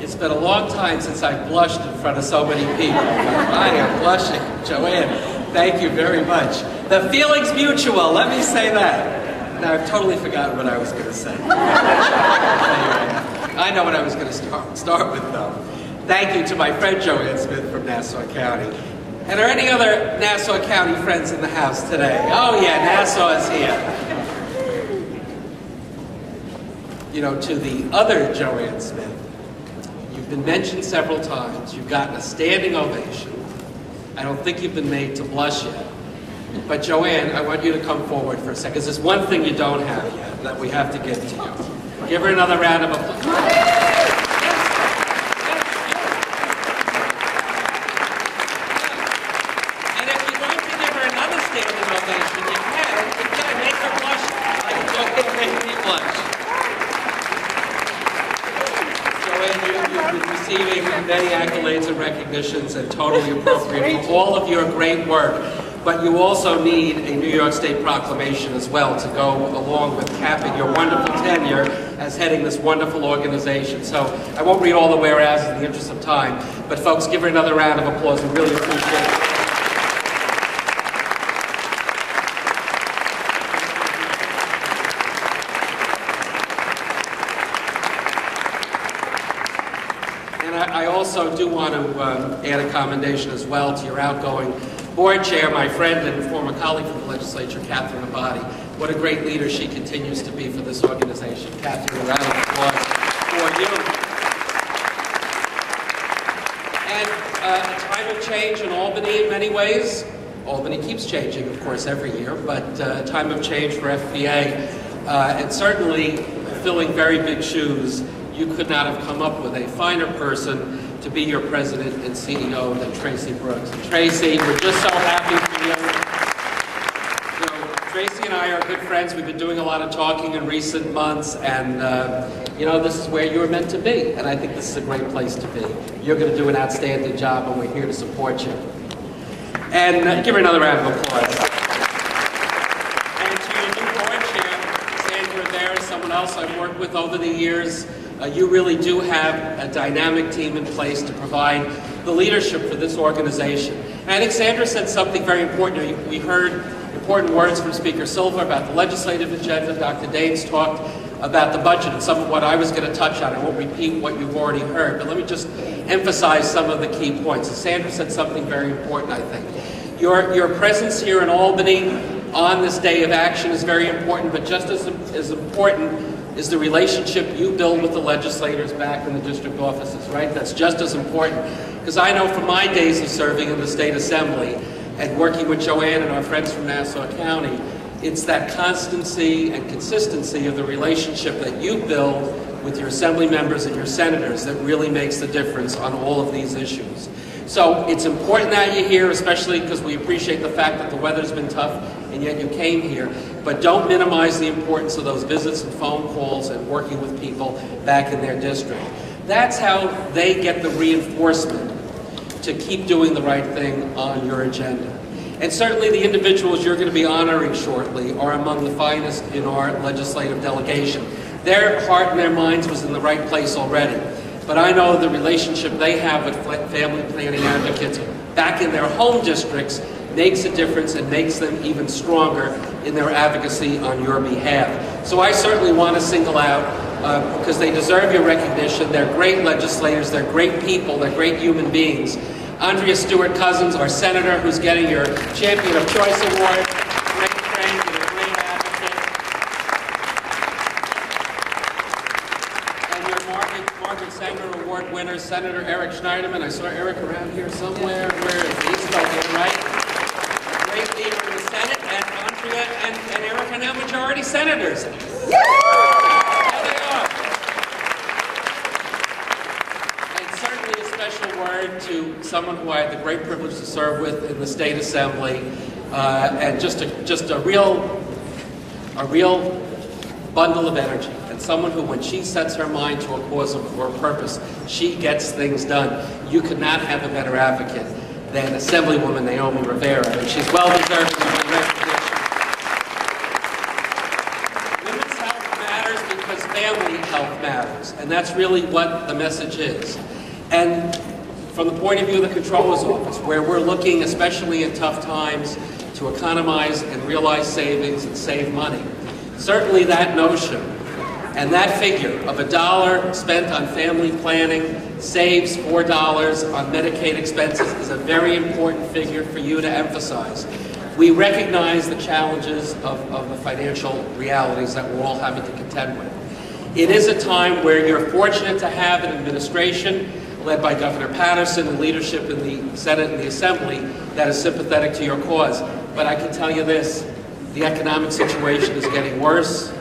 It's been a long time since I've blushed in front of so many people. I am blushing. Joanne, thank you very much. The feeling's mutual, let me say that. Now, I've totally forgotten what I was going to say. Anyway, I know what I was going to start with, though. Thank you to my friend Joanne Smith from Nassau County. And are any other Nassau County friends in the house today? Oh yeah, Nassau is here. You know, to the other Joanne Smith, you've been mentioned several times. You've gotten a standing ovation. I don't think you've been made to blush yet. But Joanne, I want you to come forward for a second. There's one thing you don't have yet that we have to give to you. Give her another round of applause. Many accolades and recognitions, and totally appropriate for all of your great work. But you also need a New York State proclamation as well to go along with capping your wonderful tenure as heading this wonderful organization. So I won't read all the whereas in the interest of time, but folks, give her another round of applause. We really appreciate it. I also do want to add a commendation as well to your outgoing board chair, my friend and former colleague from the legislature, DiNapoli. What a great leader she continues to be for this organization. Catherine, a round of applause for you. And a time of change in Albany in many ways. Albany keeps changing, of course, every year, but a time of change for FBA, and certainly filling very big shoes. You could not have come up with a finer person to be your president and CEO than Tracy Brooks. And Tracy, we're just so happy for you. You know, Tracy and I are good friends. We've been doing a lot of talking in recent months, and you know, this is where you're meant to be, and I think this is a great place to be. You're going to do an outstanding job, and we're here to support you. And give her another round of applause. And to your new board chair, Sandra, there is someone else I've worked with over the years. You really do have a dynamic team in place to provide the leadership for this organization. And I think Sandra said something very important. We heard important words from Speaker Silver about the legislative agenda. Dr. Daines talked about the budget and some of what I was going to touch on. I won't repeat what you've already heard, but let me just emphasize some of the key points. And Sandra said something very important, I think. Your presence here in Albany on this day of action is very important, but just as important is the relationship you build with the legislators back in the district offices, right? That's just as important. Because I know from my days of serving in the State Assembly and working with Joanne and our friends from Nassau County, it's that constancy and consistency of the relationship that you build with your assembly members and your senators that really makes the difference on all of these issues. So it's important that you're here, especially because we appreciate the fact that the weather's been tough and yet you came here. But don't minimize the importance of those visits and phone calls and working with people back in their district. That's how they get the reinforcement to keep doing the right thing on your agenda. And certainly the individuals you're going to be honoring shortly are among the finest in our legislative delegation. Their heart and their minds was in the right place already. But I know the relationship they have with family planning advocates back in their home districts makes a difference and makes them even stronger in their advocacy on your behalf. So I certainly want to single out, because they deserve your recognition. They're great legislators, they're great people, they're great human beings. Andrea Stewart-Cousins, our senator, who's getting your Champion of Choice Award, great friend and a great advocate. And your Margaret Sanger Award winner, Senator Eric Schneiderman. I saw Eric around here somewhere. Where is he? He's still here, right? Great leader in the Senate, and Andrea and Eric are now majority senators. There they are. And certainly a special word to someone who I had the great privilege to serve with in the State Assembly, and just a real bundle of energy, and someone who, when she sets her mind to a cause or a purpose, she gets things done. You could not have a better advocate than Assemblywoman Naomi Rivera, and she's well deserving of the recognition. Women's health matters because family health matters. tax. And that's really what the message is. And from the point of view of the Comptroller's Office, where we're looking, especially in tough times, to economize and realize savings and save money, certainly that notion and that figure of $1 spent on family planning saves $4 on Medicaid expenses is a very important figure for you to emphasize. We recognize the challenges of the financial realities that we're all having to contend with. It is a time where you're fortunate to have an administration led by Governor Patterson and leadership in the Senate and the Assembly that is sympathetic to your cause. But I can tell you this, the economic situation is getting worse.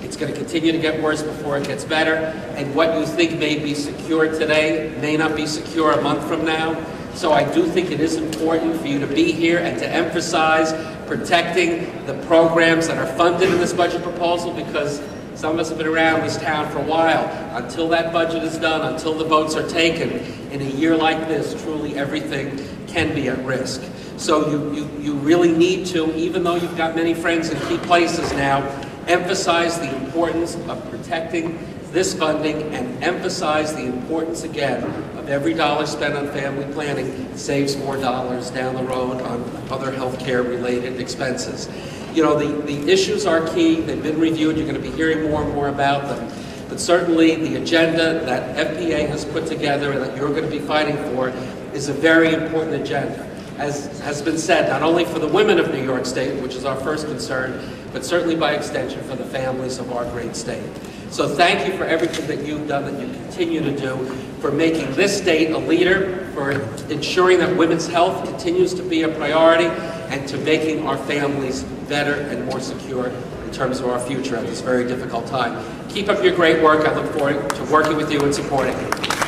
It's going to continue to get worse before it gets better. And what you think may be secure today may not be secure a month from now. So I do think it is important for you to be here and to emphasize protecting the programs that are funded in this budget proposal, because some of us have been around this town for a while. Until that budget is done, until the votes are taken, in a year like this, truly everything can be at risk. So you really need to, even though you've got many friends in key places now, emphasize the importance of protecting this funding and emphasize the importance, again, of every dollar spent on family planning saves $4 down the road on other healthcare related expenses. You know, the issues are key. They've been reviewed. You're going to be hearing more and more about them. But certainly the agenda that FPA has put together and that you're going to be fighting for is a very important agenda. As has been said, not only for the women of New York State, which is our first concern, but certainly by extension for the families of our great state. So thank you for everything that you've done, that you continue to do, for making this state a leader, for ensuring that women's health continues to be a priority, and to making our families better and more secure in terms of our future at this very difficult time. Keep up your great work. I look forward to working with you and supporting you.